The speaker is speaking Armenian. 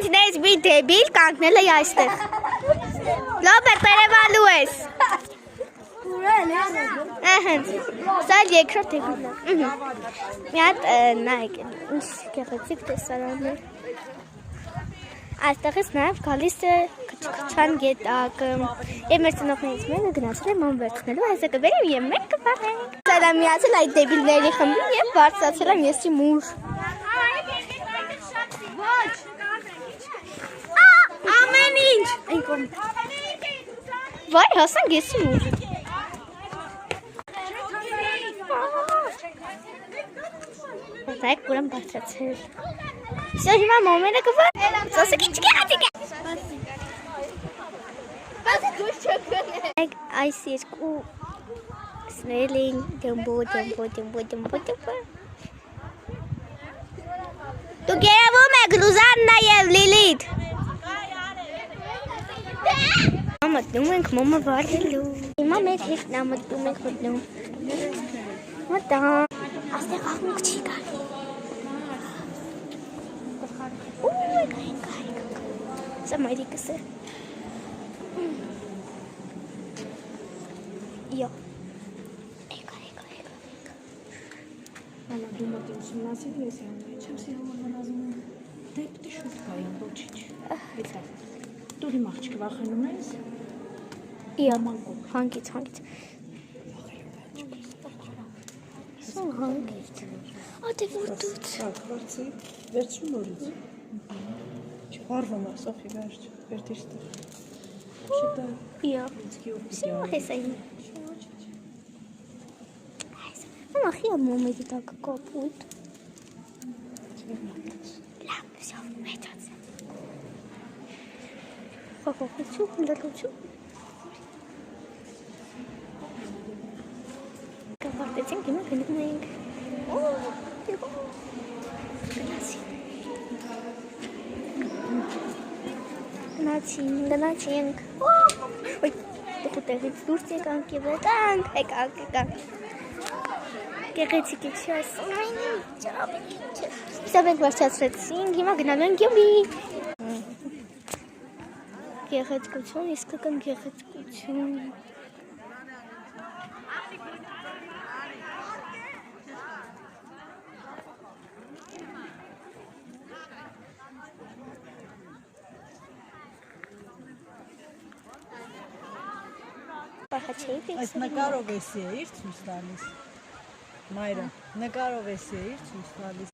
Քեզնից մի դեբիլ կանգնել է այստեղ։ Լոբերտ երևալու ես։ Սա երկրորդ դեբիլն է։ Մի հատ նայեք, ինչ գեղեցիկ տեսարաններ։ Այստեղից նաև գալիս է քչքչան գետակը։ Եվ մեր ծնողներից մեկը գնացել է ման վերցնելու, այսը կբերեմ և մենք կպահենք։ Սա եմ միացել այդ դեբիլների խմբին և բարձրացել եմ եսի մուր։ Ամեն ինչ։ Վայ, հասանք եսի մուր։ Դայք կուրեմ բարձրացել։ Սա հիմա մոմենը կվար։ Սոսը քիչ գեղեցիկ է։ Այս երկու սնել էին դմբո։ Դու գերավում եք Լուզաննա և Լիլիթ։ Մտնում ենք մոմը վարելու։ Հիմա մեր հետն մտնում ենք մտնում։ Մտամ։ Աստեղ աղմուկ չի գալի։ Սա մայրիկս է։ Յո։ Եկա։ Մամա դու մոտ ուսումնասիրել ես յամնայի, չեմ սիրում անազում եմ, դե պտի շուտ կայ, ոչիչ, էտա, դու հիմ աղջիկ վախենում ես, Յո, հանգից, Սա հանգից, ատե որդուց, վարցի, վերցում նորից, չվարվում է, Սոխի վերջ, վերդիշտը, Յո, սյո հեսային, Մամա խիա մոմերի տակ կապույտ, լավ, սյո, մեջած, խոխոխություն, լրություն, կվարտեցինք, հիմա գնում ենք, գնացինք, տեղից դուրս եկանք և եկանք, Գեղեցիկ եք չի ասում, Սա մենք վարչացրեցինք, հիմա գնալու ենք յոմի Գեղեցկություն, իսկական գեղեցկություն Այս նկարով էսի էիր ցույց տալիս, Մայրը, նկարով էսի էիր ցույց տալիս,